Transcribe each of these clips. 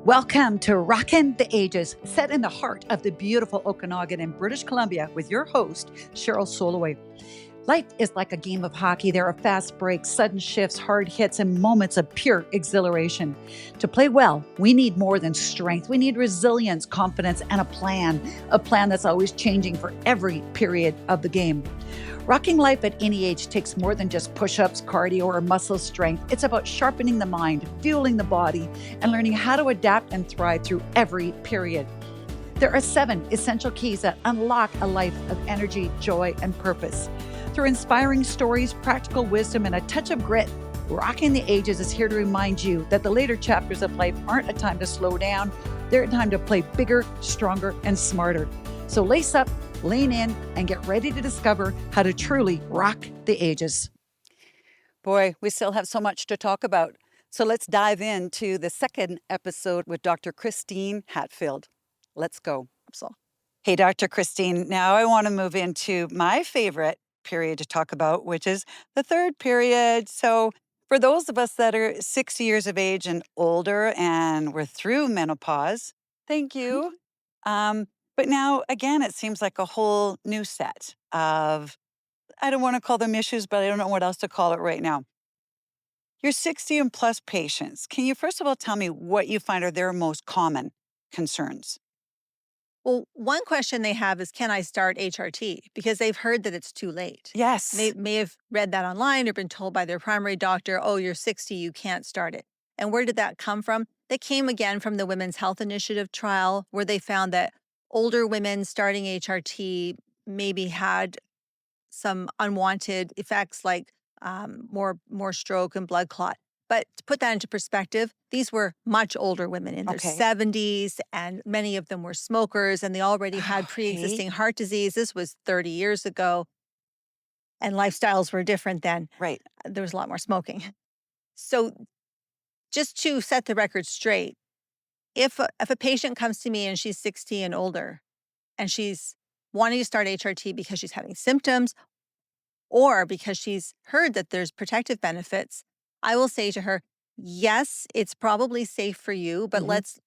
Welcome to Rockin' the Ages, set in the heart of the beautiful Okanagan in British Columbia with your host, Cheryl Soleway. Life is like a game of hockey. There are fast breaks, sudden shifts, hard hits, and moments of pure exhilaration. To play well, we need more than strength. We need resilience, confidence, and a plan that's always changing for every period of the game. Rocking life at any age takes more than just push-ups, cardio, or muscle strength. It's about sharpening the mind, fueling the body, and learning how to adapt and thrive through every period. There are 7 essential keys that unlock a life of energy, joy, and purpose. Through inspiring stories, practical wisdom, and a touch of grit, Rocking the Ages is here to remind you that the later chapters of life aren't a time to slow down. They're a time to play bigger, stronger, and smarter. So lace up, lean in, and get ready to discover how to truly rock the ages. Boy, we still have so much to talk about. So let's dive into the second episode with Dr. Christine Hatfield. Let's go. Hey, Dr. Christine, now I want to move into my favorite period to talk about, which is the third period. So for those of us that are 60 years of age and older and we're through menopause, thank you. But now, again, it seems like a whole new set of, I don't want to call them issues, but I don't know what else to call it right now. Your 60 and plus patients, can you first of all tell me what you find are their most common concerns? Well, one question they have is, can I start HRT? Because they've heard that it's too late. Yes. They may have read that online or been told by their primary doctor, oh, you're 60, you can't start it. And where did that come from? That came again from the Women's Health Initiative trial, where they found that older women starting HRT maybe had some unwanted effects like more stroke and blood clot. But to put that into perspective, these were much older women in their 70s, and many of them were smokers, and they already had pre-existing heart disease. This was 30 years ago, and lifestyles were different then. Right. There was a lot more smoking. So just to set the record straight, if a patient comes to me and she's 60 and older, and she's wanting to start HRT because she's having symptoms or because she's heard that there's protective benefits, I will say to her, yes, it's probably safe for you, but let's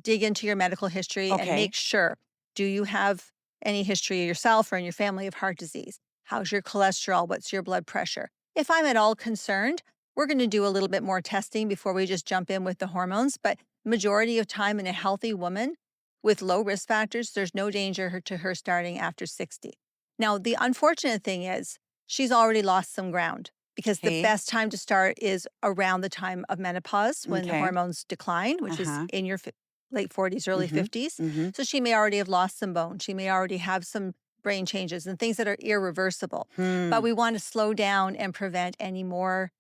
dig into your medical history and make sure. Do you have any history yourself or in your family of heart disease? How's your cholesterol? What's your blood pressure? If I'm at all concerned, we're going to do a little bit more testing before we just jump in with the hormones. But majority of time in a healthy woman with low risk factors, there's no danger to her starting after 60. Now, the unfortunate thing is she's already lost some ground, because the best time to start is around the time of menopause when the hormones decline, which is in your late 40s, early 50s. So she may already have lost some bone. She may already have some brain changes and things that are irreversible. But we want to slow down and prevent any more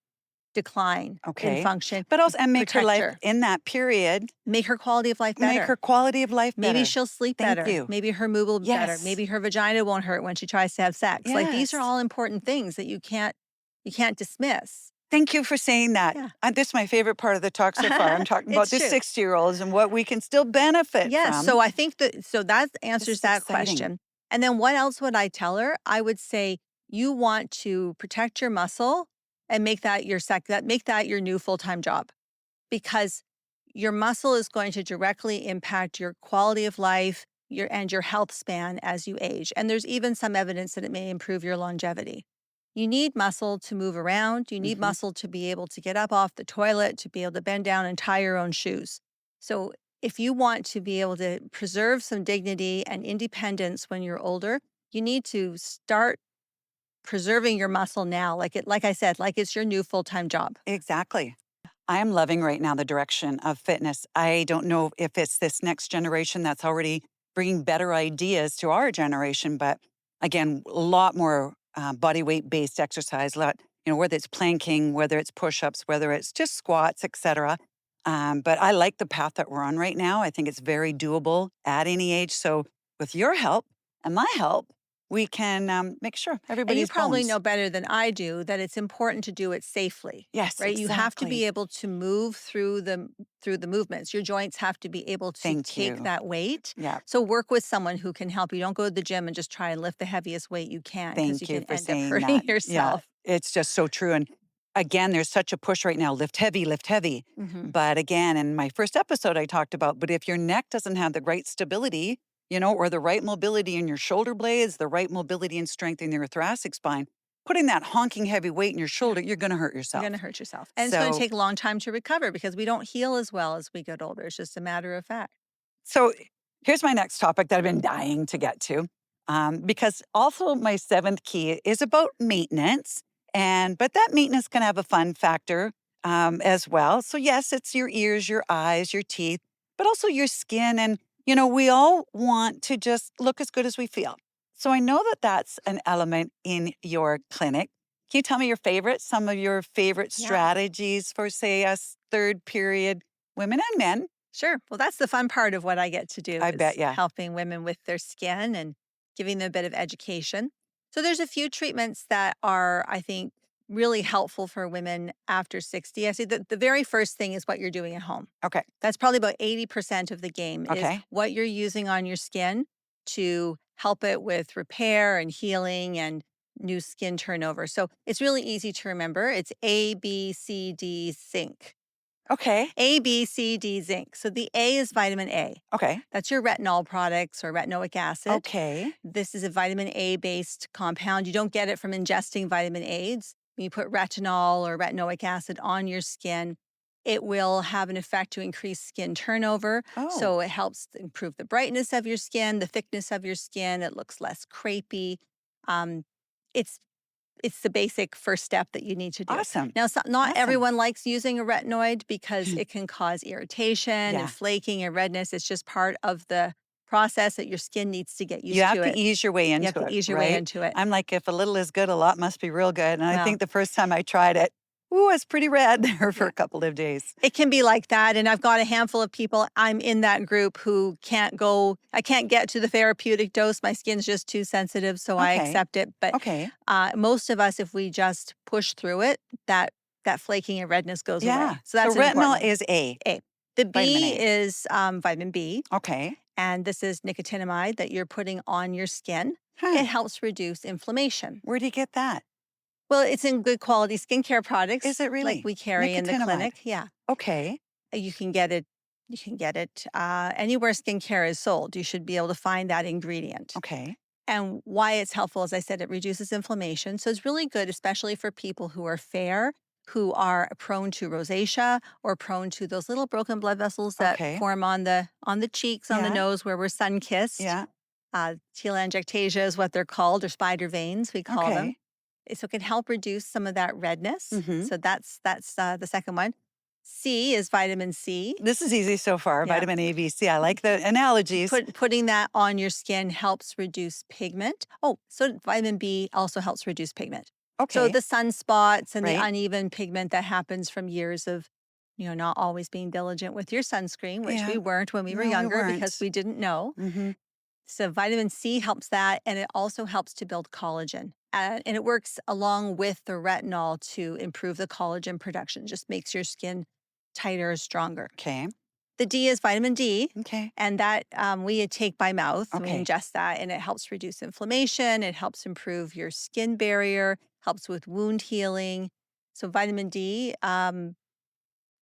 decline in function. But also, and make her life in that period. Make her quality of life better. Make her quality of life better. Maybe she'll sleep better. Maybe her mood will be better. Maybe her vagina won't hurt when she tries to have sex. Like, these are all important things that you can't dismiss. Thank you for saying that. Yeah. This is my favorite part of the talk so far. I'm talking about the 60-year-olds and what we can still benefit from. Yes, so I think that answers that question. And then what else would I tell her? I would say you want to protect your muscle and make that your new full-time job, because your muscle is going to directly impact your quality of life, your health span as you age. And there's even some evidence that it may improve your longevity. You need muscle to move around. You need muscle to be able to get up off the toilet, to be able to bend down and tie your own shoes. So if you want to be able to preserve some dignity and independence when you're older, you need to start preserving your muscle now, like I said, like it's your new full-time job. Exactly. I am loving right now the direction of fitness. I don't know if it's this next generation that's already bringing better ideas to our generation, but again, a lot more body weight based exercise, whether it's planking, whether it's push-ups, whether it's just squats, etc. But I like the path that we're on right now. I think it's very doable at any age. So with your help and my help, we can make sure everybody's And you probably bones. know better than I do that it's important to do it safely. Yes, right? exactly. You have to be able to move through the movements. Your joints have to be able to take that weight. Yeah. So work with someone who can help you. Don't go to the gym and just try and lift the heaviest weight you can, because Thank you you can for end up saying hurting that. yourself. Yeah, it's just so true. And again, there's such a push right now, lift heavy, lift heavy. Mhm. But again, in my first episode, I talked about, but if your neck doesn't have the right stability, or the right mobility in your shoulder blades, the right mobility and strength in your thoracic spine, putting that honking heavy weight in your Yeah. shoulder, you're going to hurt You're yourself. gonna hurt yourself. And it's gonna So, take a long time to recover because we don't heal as well as we get older. It's just a matter of fact. so here's my next topic that I've been dying to get to, because also my seventh key is about maintenance, but that maintenance can have a fun factor as well. So yes, it's your ears, your eyes, your teeth, but also your skin, and we all want to just look as good as we feel. So I know that that's an element in your clinic. Can you tell me some of your favorite Yeah. strategies for, say, us third period women and men? Sure. Well, that's the fun part of what I get to do I bet, is yeah. helping women with their skin and giving them a bit of education. So there's a few treatments that are, I think, really helpful for women after 60. I see that the very first thing is what you're doing at home. Okay. That's probably about 80% of the game is Okay. what you're using on your skin to help it with repair and healing and new skin turnover. So it's really easy to remember. It's A, B, C, D, zinc. Okay. A, B, C, D, zinc. So the A is vitamin A. Okay. That's your retinol products or retinoic acid. Okay. This is a vitamin A based compound. You don't get it from ingesting vitamin A's. When you put retinol or retinoic acid on your skin, it will have an effect to increase skin turnover. Oh, So it helps to improve the brightness of your skin, the thickness of your skin. It looks less crepey. Um, it's it's the basic first step that you need to do. awesome. Now, not Awesome. everyone likes using a retinoid because it can cause irritation Yeah. and flaking and redness. It's just part of the process that your skin needs to get You used have to to it. ease your way You have into to it, ease your way right? into it. I'm like, if a little is good, a lot must be real good. And I Well, think the first time I tried it, ooh, it's pretty red there for yeah. a couple of days. It can be like that. And I've got a handful of people, I'm in that group who I can't get to the therapeutic dose. My skin's just too sensitive, so I Okay. accept it. But Okay. most of us, if we just push through it, that flaking and redness goes Yeah. away. So So that's an important retinol one. is A, A. The vitamin B A. is vitamin B, Okay. and this is nicotinamide that you're putting on your skin. Huh. It helps reduce inflammation. Where do you get that? Well, it's in good quality skincare Is products it like really? we carry in the Nicotinamide. clinic. Yeah. Okay. You can get it. You can get it anywhere skincare is sold. You should be able to find that ingredient. Okay. And why it's helpful, as I said, it reduces inflammation. So it's really good, especially for people who are fair, who are prone to rosacea or prone to those little broken blood vessels that Okay. form on the cheeks, on the Yeah. nose where we're sun kissed. Yeah. Telangiectasia is what they're called, or spider veins, we call them. Okay. So it can help reduce some of that redness. Mm-hmm. So that's the second one. C is vitamin C. This is easy so far. Yeah. Vitamin A, B, C. I like the analogies. Putting that on your skin helps reduce pigment. Oh, so vitamin B also helps reduce pigment. So Okay. the sunspots and the Right. uneven pigment that happens from years of, not always being diligent with your sunscreen, which Yeah. we weren't when we were No, we younger because weren't. we didn't know. Mm-hmm. So vitamin C helps that, and it also helps to build collagen. And it works along with the retinol to improve the collagen production. Just makes your skin tighter, stronger. Okay. The D is vitamin D, Okay. and that we take by mouth. We Okay. ingest that, and it helps reduce inflammation. It helps improve your skin barrier, helps with wound healing. So vitamin D,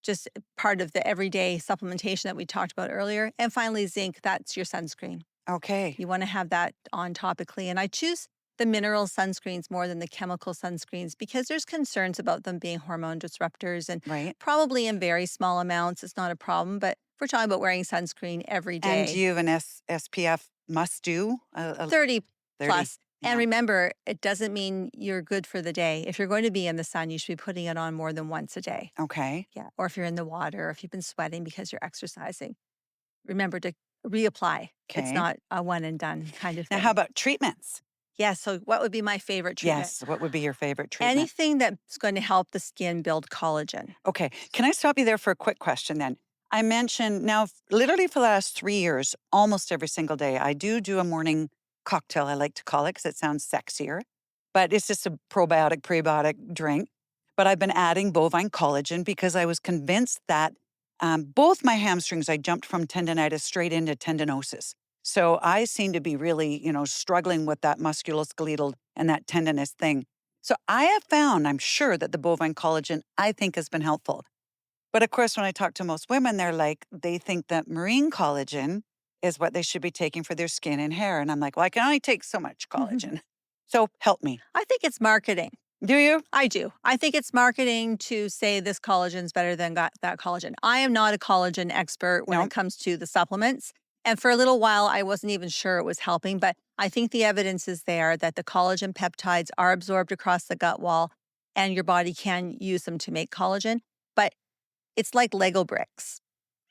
just part of the everyday supplementation that we talked about earlier. And finally, zinc, that's your sunscreen. Okay. You want to have that on topically. And I choose the mineral sunscreens more than the chemical sunscreens because there's concerns about them being hormone disruptors, and Right. probably in very small amounts, it's not a problem. But if we're talking about wearing sunscreen every And day, you have an SPF must do? 30 30. plus. Yeah. And remember, it doesn't mean you're good for the day. If you're going to be in the sun, you should be putting it on more than once a day. Okay. Yeah. Or if you're in the water, or if you've been sweating because you're exercising, remember to reapply. It's Okay. not a one and done kind of Now, thing. how about treatments? Yeah. So what would be my favorite treatment? Yes. What would be your favorite treatment? Anything that's going to help the skin build collagen. Okay. Can I stop you there for a quick question then? I mentioned now, literally for the last 3 years, almost every single day, I do a morning cocktail, I like to call it because it sounds sexier, but it's just a probiotic, prebiotic drink. But I've been adding bovine collagen because I was convinced that both my hamstrings, I jumped from tendonitis straight into tendinosis. So I seem to be really, struggling with that musculoskeletal and that tendinous thing. So I have found, I'm sure that the bovine collagen, I think, has been helpful. But of course, when I talk to most women, they're like, they think that marine collagen is what they should be taking for their skin and hair. And I'm like, well, I can only take so much collagen. So help me. I think it's marketing. Do you? I do. I think it's marketing to say this collagen's better than that collagen. I am not a collagen expert when No. it comes to the supplements. And for a little while, I wasn't even sure it was helping, but I think the evidence is there that the collagen peptides are absorbed across the gut wall and your body can use them to make collagen. But it's like Lego bricks.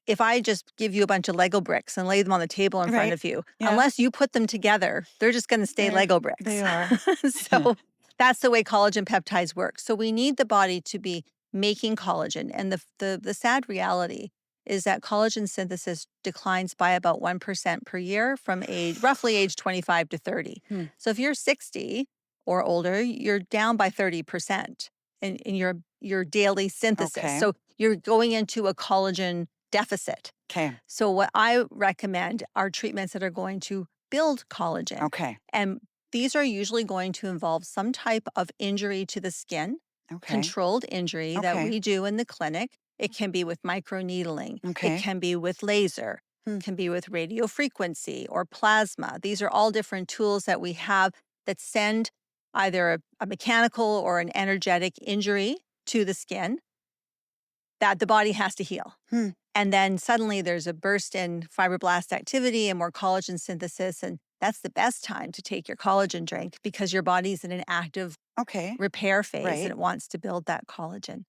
If I just give you a bunch of Lego bricks and lay them on the table in front Right. of you, Yeah. unless you put them together, they're just going to stay Lego bricks. They are. So that's the way collagen peptides work. So we need the body to be making collagen. And the sad reality is that collagen synthesis declines by about 1% per year from roughly age 25 to 30. So if you're 60 or older, you're down by 30% in your daily synthesis. Okay. So you're going into a collagen deficit. Okay. So what I recommend are treatments that are going to build collagen. Okay. And these are usually going to involve some type of injury to the skin, Okay. controlled injury that Okay. we do in the clinic. It can be with microneedling. Okay. It can be with laser. It can be with radio frequency or plasma. These are all different tools that we have that send either a mechanical or an energetic injury to the skin that the body has to heal. And then suddenly there's a burst in fibroblast activity and more collagen synthesis. And that's the best time to take your collagen drink because your body's in an active repair phase and it wants to build that collagen.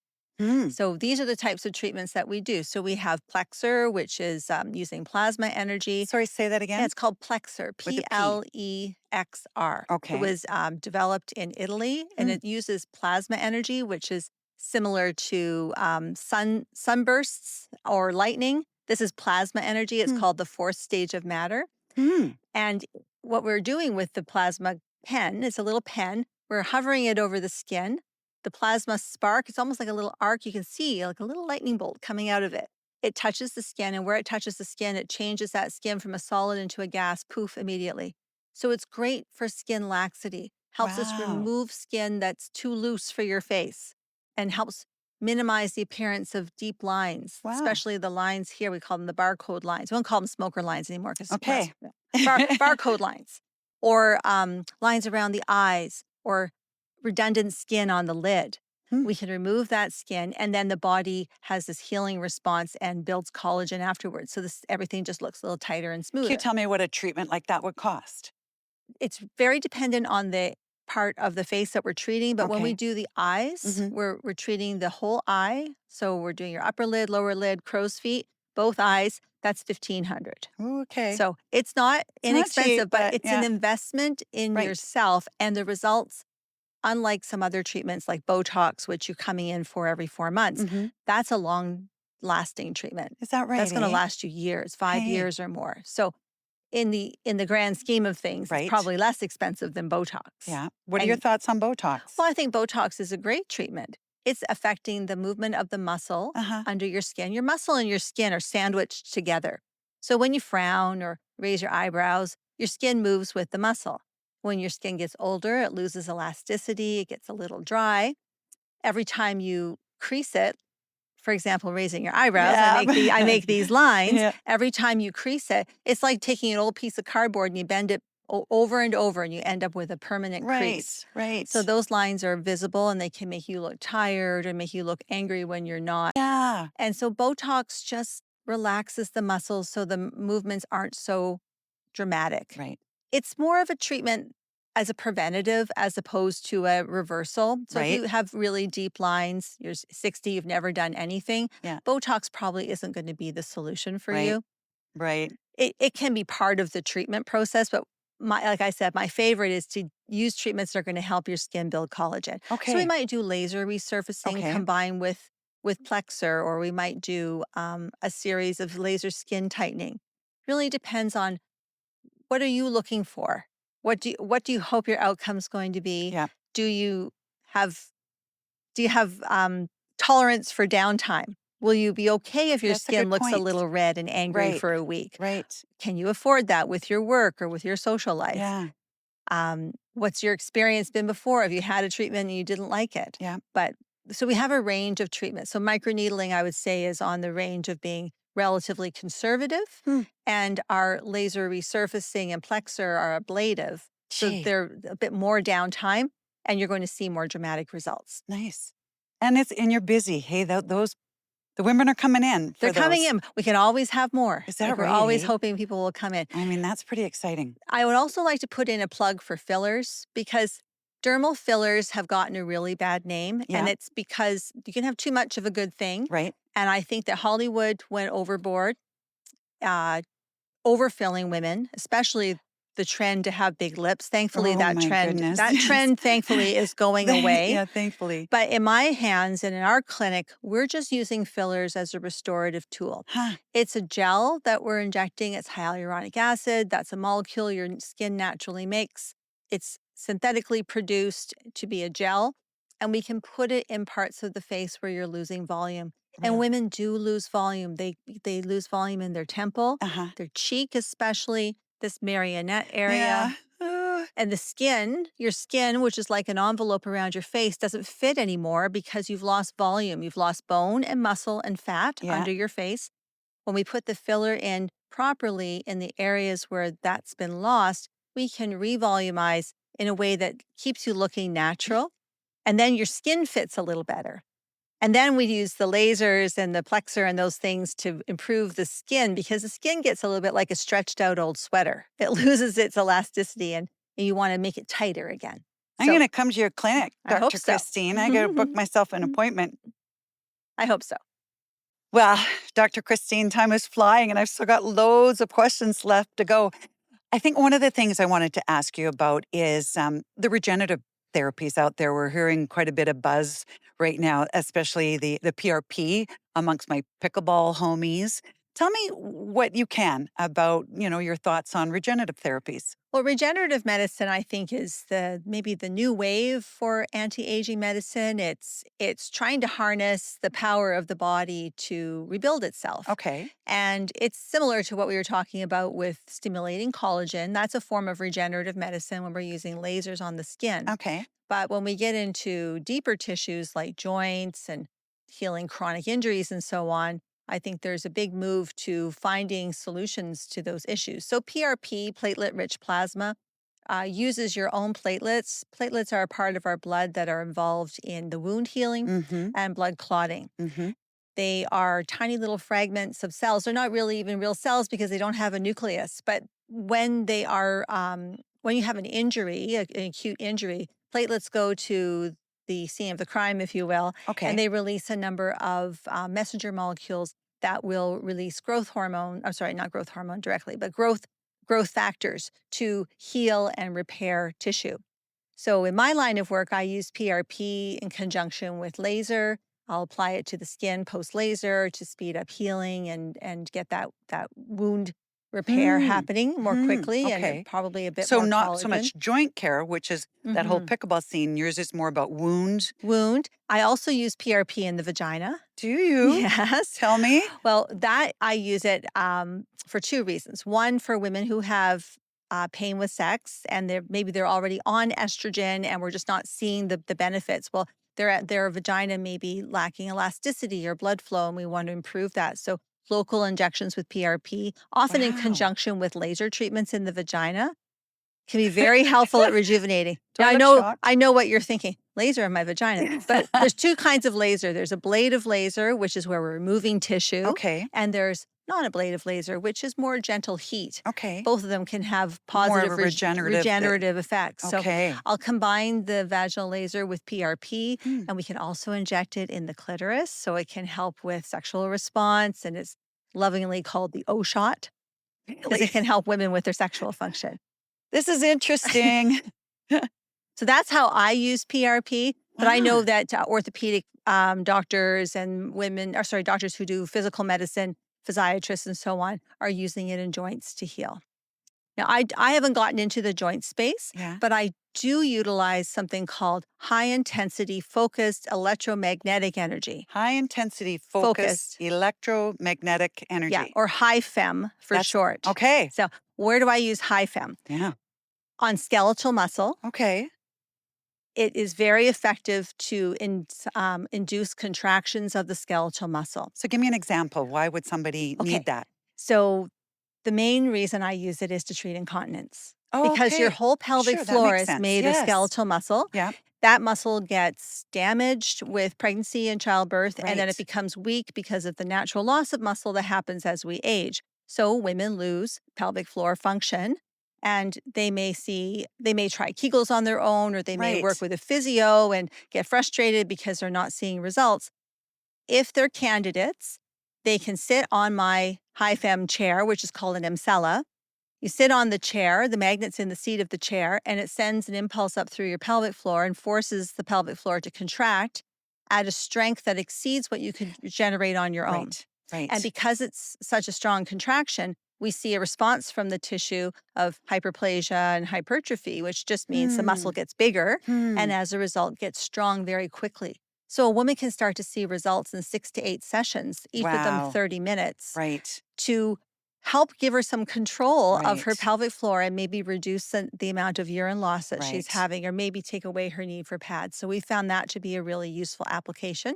So these are the types of treatments that we do. So we have Plexr, which is using plasma energy. Sorry, say that again. Yeah, it's called Plexr, With a P. Plexr. Okay. It was developed in Italy, and it uses plasma energy, which is similar to sunbursts or lightning. This is plasma energy. It's called the fourth stage of matter. And what we're doing with the plasma pen, it's a little pen. We're hovering it over the skin. The plasma spark, it's almost like a little arc. You can see like a little lightning bolt coming out of it. It touches the skin, and where it touches the skin, it changes that skin from a solid into a gas, poof, immediately. So it's great for skin laxity, helps us remove skin that's too loose for your face, and helps minimize the appearance of deep lines, especially the lines here. We call them the barcode lines. We don't call them smoker lines anymore because barcode lines, or lines around the eyes, or redundant skin on the lid. We can remove that skin, and then the body has this healing response and builds collagen afterwards. So everything just looks a little tighter and smoother. Can you tell me what a treatment like that would cost? It's very dependent on the part of the face that we're treating, but when we do the eyes, we're treating the whole eye. So we're doing your upper lid, lower lid, crow's feet, both eyes. That's $1,500. Okay. So it's not inexpensive, cheap, but it's an investment in yourself, and the results, unlike some other treatments like Botox, which you're coming in for every 4 months, that's a long-lasting treatment. Is that right? That's going to last you years, 5 years or more. So in the grand scheme of things, it's probably less expensive than Botox. Yeah. What are your thoughts on Botox? Well, I think Botox is a great treatment. It's affecting the movement of the muscle under your skin. Your muscle and your skin are sandwiched together. So when you frown or raise your eyebrows, your skin moves with the muscle. When your skin gets older, it loses elasticity, it gets a little dry. Every time you crease it, for example, raising your eyebrows, I make these lines. Every time you crease it, it's like taking an old piece of cardboard and you bend it over and over, and you end up with a permanent crease. Right. So those lines are visible, and they can make you look tired or make you look angry when you're not. Yeah. And so Botox just relaxes the muscles so the movements aren't so dramatic. Right. It's more of a treatment as a preventative as opposed to a reversal. So if you have really deep lines, you're 60, you've never done anything, Botox probably isn't going to be the solution for you. Right. It can be part of the treatment process, but like I said, my favorite is to use treatments that are going to help your skin build collagen. Okay. So we might do laser resurfacing combined with Plexr, or we might do a series of laser skin tightening. Really depends on what are you looking for? What do you hope your outcome's going to be? Yeah. Do you have tolerance for downtime? Will you be okay if your skin looks a little red and angry for a week? Right. Can you afford that with your work or with your social life? Yeah. What's your experience been before? Have you had a treatment and you didn't like it? Yeah. But so we have a range of treatments. So microneedling, I would say, is on the range of being relatively conservative, Hmm. and our laser resurfacing and Plexr are ablative. So Gee, they're a bit more downtime, and you're going to see more dramatic results. nice. And you're busy. Hey, the women are coming in They're for coming those. in. We can always have more. Is that Like, we're right? always Hey, hoping people will come in. I mean, that's pretty exciting. I would also like to put in a plug for fillers, because dermal fillers have gotten a really bad name. Yeah. And it's because you can have too much of a good thing. Right. And I think that Hollywood went overboard, uh, overfilling women, especially the trend to have big lips. Thankfully, Oh my goodness. that Yes. trend, thankfully, is going away. Yeah, thankfully. But in my hands and in our clinic, we're just using fillers as a restorative tool. Huh. It's a gel that we're injecting. It's hyaluronic acid. That's a molecule your skin naturally makes. It's synthetically produced to be a gel, and we can put it in parts of the face where you're losing volume. And Really? women do lose volume. They lose volume in their temple, Uh-huh. their cheek, especially this marionette area. Yeah. And the skin, your skin, which is like an envelope around your face, doesn't fit anymore because you've lost volume. You've lost bone and muscle and fat Yeah. under your face. When we put the filler in properly in the areas where that's been lost, we can revolumize in a way that keeps you looking natural. And then your skin fits a little better. And then we use the lasers and the Plexr and those things to improve the skin, because the skin gets a little bit like a stretched out old sweater. It loses its elasticity, and you want to make it tighter again. I'm going to come to your clinic, I hope Dr. so. Christine. I got to book myself an appointment. I hope so. Well, Dr. Christine, time is flying and I've still got loads of questions left to go. I think one of the things I wanted to ask you about is the regenerative therapies out there. We're hearing quite a bit of buzz right now, especially the PRP amongst my pickleball homies. Tell me what you can about, your thoughts on regenerative therapies. Well, regenerative medicine, I think, is maybe the new wave for anti-aging medicine. It's trying to harness the power of the body to rebuild itself. Okay. And it's similar to what we were talking about with stimulating collagen. That's a form of regenerative medicine when we're using lasers on the skin. Okay. But when we get into deeper tissues like joints and healing chronic injuries and so on, I think there's a big move to finding solutions to those issues. So PRP, platelet-rich plasma, uses your own platelets. Platelets are a part of our blood that are involved in the wound healing Mm-hmm. and blood clotting. Mm-hmm. They are tiny little fragments of cells. They're not really even real cells because they don't have a nucleus. But when they are, when you have an injury, an acute injury, platelets go to the scene of the crime, if you will, Okay. and they release a number of messenger molecules that will release growth hormone. I'm sorry, not growth hormone directly, but growth factors to heal and repair tissue. So in my line of work, I use PRP in conjunction with laser. I'll apply it to the skin post laser to speed up healing and get that wound repair happening more quickly okay. and probably a bit So more not so collagen. much joint care, which is that whole Mhm. pickleball scene. Yours is more about wounds. Wound. I also use PRP in the vagina. Do you? Yes. Tell me. Well, that I use it for two reasons. One, for women who have pain with sex, and maybe they're already on estrogen, and we're just not seeing the benefits. Well, their vagina may be lacking elasticity or blood flow, and we want to improve that. So local injections with PRP, often in Wow. conjunction with laser treatments in the vagina, can be very helpful at rejuvenating. Do Now, I look shocked? I know what you're thinking. Laser in my vagina. But there's two kinds of laser. There's ablative laser, which is where we're removing tissue. Okay. And there's non-ablative laser, which is more gentle heat. Okay. Both of them can have More of positive a regenerative effects. Okay. So I'll combine the vaginal laser with PRP, Hmm. and we can also inject it in the clitoris, so it can help with sexual response, and it's lovingly called the O shot because Really? it can help women with their sexual function. This is interesting. So that's how I use PRP. But I know Ah. that orthopedic doctors and doctors who do physical medicine, physiatrists and so on, are using it in joints to heal. Now, I haven't gotten into the joint space, Yeah. but I do utilize something called high intensity focused electromagnetic energy. High intensity focused electromagnetic energy. Yeah, or high fem for That's short. okay. So where do I use high fem? Yeah. On skeletal muscle, Okay. it is very effective to induce contractions of the skeletal muscle. So give me an example. Why would somebody Okay. need that? So the main reason I use it is to treat incontinence Oh, because your okay. whole pelvic Sure, that floor makes is sense. made of Yes. skeletal muscle. Yeah. That muscle gets damaged with pregnancy and childbirth, and then it Right. becomes weak because of the natural loss of muscle that happens as we age. So women lose pelvic floor function. And they may try Kegels on their own, or they may work Right. with a physio and get frustrated because they're not seeing results. If they're candidates, they can sit on my high fem chair, which is called an emsella. You sit on the chair, the magnet's in the seat of the chair, and it sends an impulse up through your pelvic floor and forces the pelvic floor to contract at a strength that exceeds what you could generate on your own. Right. And Right. because it's such a strong contraction, we see a response from the tissue of hyperplasia and hypertrophy, which just means the Hmm. muscle gets bigger Hmm. and as a result gets strong very quickly. So a woman can start to see results in 6 to 8 sessions, each of them Wow. 30 minutes, Right. to help give her some control of her Right. pelvic floor and maybe reduce the amount of urine loss that she's Right. having, or maybe take away her need for pads. So we found that to be a really useful application.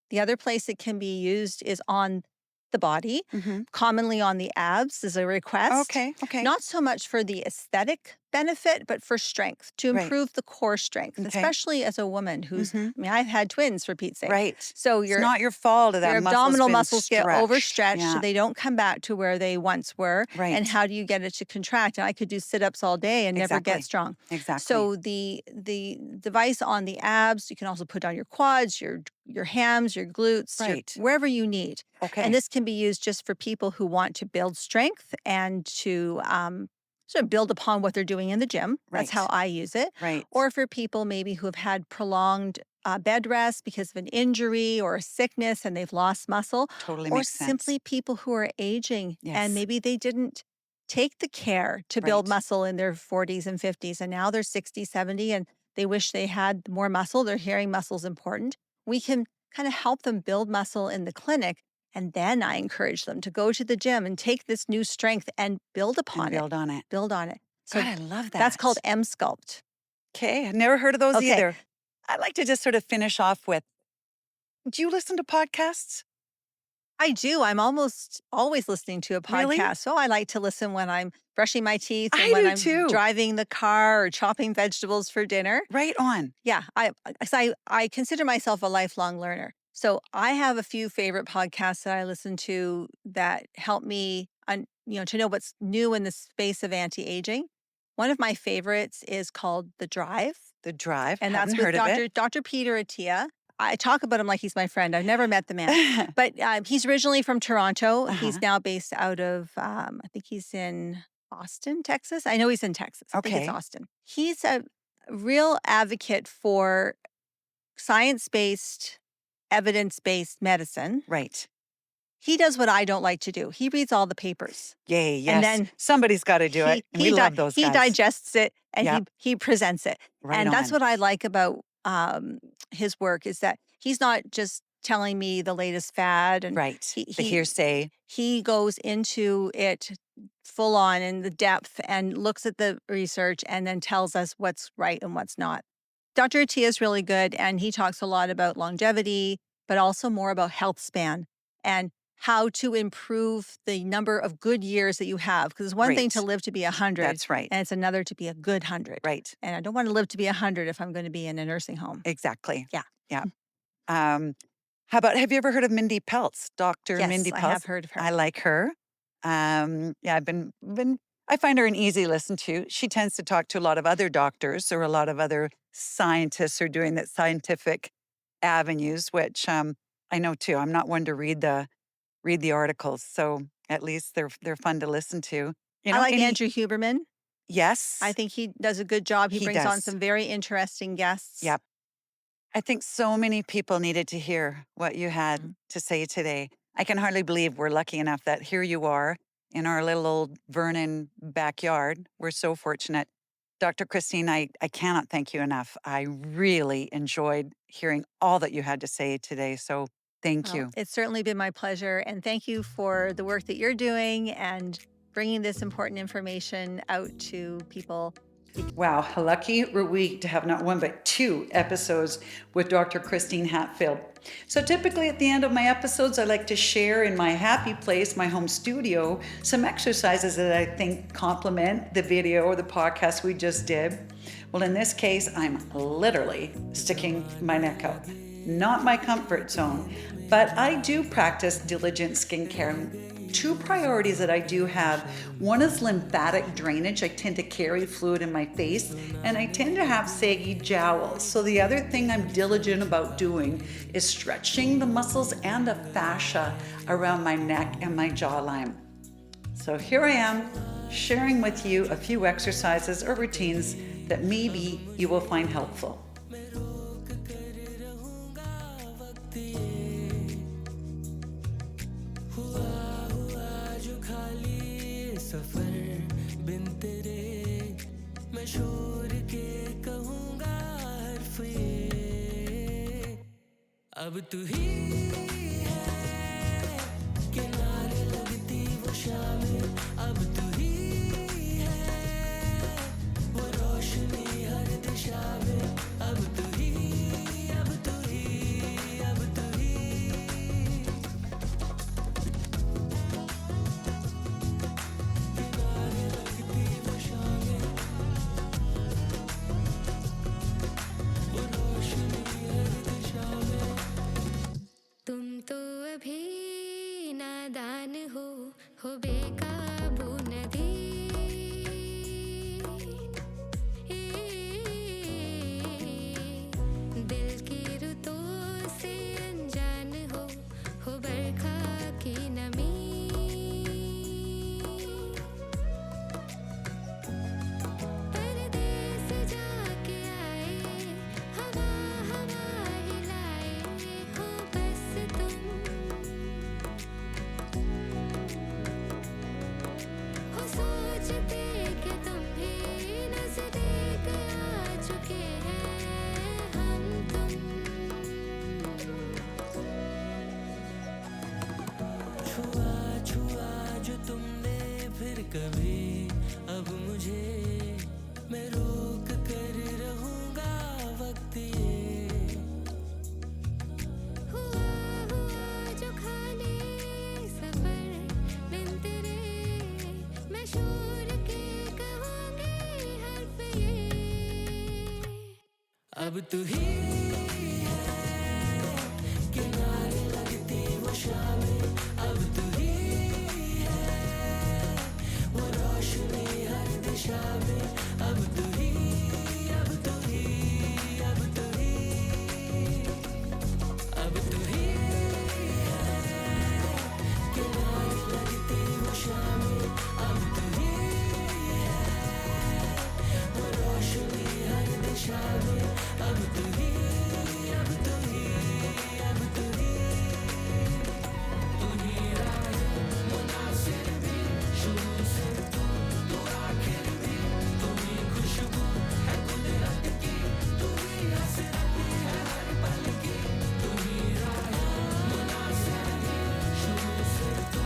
The other place it can be used is on the body, Mm-hmm. commonly on the abs is a request, Okay. Okay. not so much for the aesthetic benefit, but for strength, to Right. improve the core strength, Okay. especially as a woman who's, Mm-hmm. I mean, I've had twins for Pete's sake. Right. So It's not your fault that your that muscle's abdominal been muscles get stretched. overstretched, so Yeah. they don't come back to where they once were. And Right. how do you get it to contract? And I could do sit-ups all day and never get Exactly. strong. Exactly. So the device on the abs, you can also put on your quads, your hams, your glutes, your Right. wherever you need. And Okay. this can be used just for people who want to build strength and to sort of build upon what they're doing in the gym. That's how Right. I use it. Right. Or for people maybe who have had prolonged bed rest because of an injury or a sickness and they've lost muscle, Totally or makes sense. simply people who are aging and Yes. maybe they didn't take the care to build Right. muscle in their 40s and 50s, and now they're 60, 70, and they wish they had more muscle. They're hearing muscle is important. We can kind of help them build muscle in the clinic. And then I encourage them to go to the gym and take this new strength and build And upon it, build on it. build on it. God, So I love that's called that. M Sculpt. Okay. I've never heard of those Okay. either. I'd like to just sort of finish off with, do you listen to podcasts? I do. I'm almost always listening to a Really? podcast. So I like to listen when I'm brushing my teeth and I when do I'm too. driving the car or chopping vegetables for dinner. Right on. Yeah, I consider myself a lifelong learner. So I have a few favorite podcasts that I listen to that help me to know what's new in the space of anti-aging. One of my favorites is called The Drive, The Drive. and Haven't that's with heard of it. Dr. Peter Attia. I talk about him like he's my friend. I've never met the man, but he's originally from Toronto. He's Uh-huh. now based out of, I think he's in Austin, Texas. I know he's in Texas. I think it's Okay. Austin. He's a real advocate for science based, evidence based medicine. Right. He does what I don't like to do. He reads all the papers Yay. and Yes. then Somebody's got to do it. And we love those he guys. digests it and Yep. he presents it. Right And that's on. what I like about his work is that he's not just telling me the latest fad, and Right. he The he hearsay. he goes into it full on in the depth and looks at the research and then tells us what's right and what's not. Dr. Attia is really good, and he talks a lot about longevity, but also more about health span and how to improve the number of good years that you have. Because it's one thing to Great. live to be 100, That's right. and it's another to be a good 100. Right. And I don't want to live to be 100 if I'm going to be in a nursing home. Exactly. Yeah. Yeah. Um, how about, have you ever heard of Mindy Peltz? Dr. Yes, Mindy I have Peltz? heard of I her. like her. Yeah, I've been I find her an easy listen to. She tends to talk to a lot of other doctors or a lot of other scientists who are doing that scientific avenues, which I know too. I'm not one to read the articles, so at least they're fun to listen to. I like Any Andrew Huberman. I yes, think he does a good job. He he brings on does. some very interesting guests. Yep. I think so many people needed to hear what you had Mhm. to say today. I can hardly believe we're lucky enough that here you are in our little old Vernon backyard. We're so fortunate. Dr. Christine, I cannot thank you enough. I really enjoyed hearing all that you had to say today. So thank Well, you. it's certainly been my pleasure. And thank you for the work that you're doing and bringing this important information out to people Wow, how lucky were we to have not one but two episodes with Dr. Christine Hatfield. So typically at the end of my episodes, I like to share in my happy place, my home studio, some exercises that I think complement the video or the podcast we just did. Well, in this case, I'm literally sticking my neck out. Not my comfort zone, but I do practice diligent skincare. Two priorities that I do have. One is lymphatic drainage. I tend to carry fluid in my face and I tend to have saggy jowls. So the other thing I'm diligent about doing is stretching the muscles and the fascia around my neck and my jawline. So here I am sharing with you a few exercises or routines that maybe you will find helpful. अब तू ही है किनारे लगती वो शामें अब तू ही है वो रोशनी हर दिशा में अब तू ही अब तू ही अब तू ही किनारे लगती वो शामें वो रोशनी हर दिशा में तुम तो अभी नादान हो बेकाबू नदी दिल की रुतों से अनजान हो बरखा की नमी परदेस जाके आए हवा हवा हिलाए हो बस तुम हो सोचते कि तुम भी नजदीक आ चुके हैं हम तुम छुआ छुआ जो तुमने फिर कभी अब मुझे मैं रोक कर रहूंगा वक्त ये हुआ हुआ जो खाली सफर बिन तेरे मैं शोर के कहूँगी हर्फ ये अब तू ही है किनारे लगती वो शामें अब तू ही है वो रोशनी हर दिशा में अब तू ही अब तू ही अब तू ही अब तू ही है किनारे लगती वो शामें अब तू ही है वो रोशनी हर दिशा में अब तू ही अब तू ही अब तू ही तू ही राह मुनासिर भी शुरू से तू आखिर भी तू ही खुशबू है कुदरत की तू ही हसरत है हर पल की तू ही राह मुनासिर भी शुरू से तू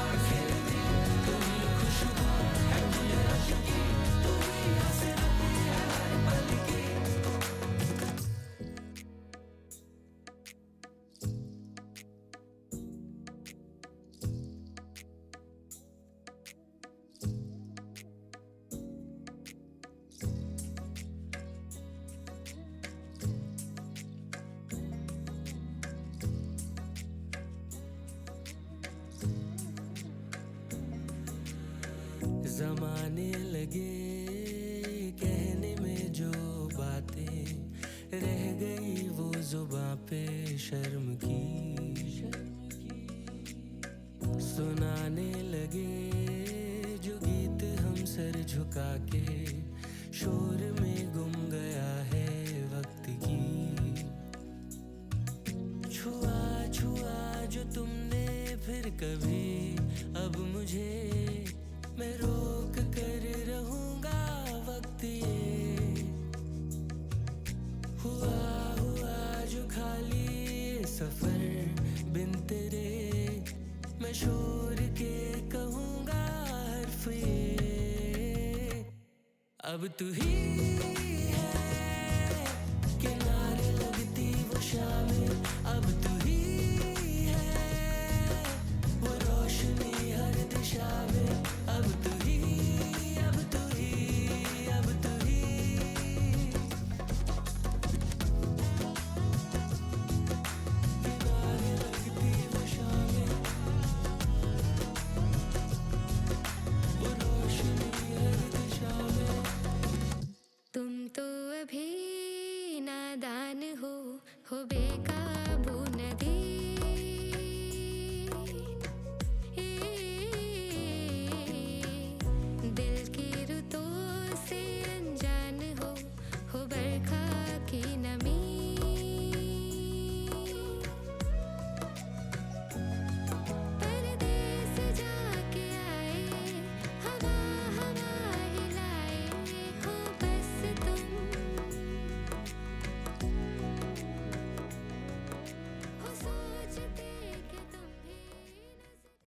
आखिर भी तू ही खुशबू है कुदरत की तू ही हसरत है हर पल की जमाने लगे कहने में जो बातें रह गई वो जुबां पे शर्म की सुनाने लगे जो गीत हम सर झुका के शोर में गुम गया है वक्त की छुआ छुआ जो तुमने फिर कभी अब मुझे मैं रोक कर रहूंगा वक्त ये हुआ हुआ जो खाली सफर बिन तेरे मैं शोर के कहूंगा हर्फ ये अब तू ही है किनारे लगती वो शामें अब तू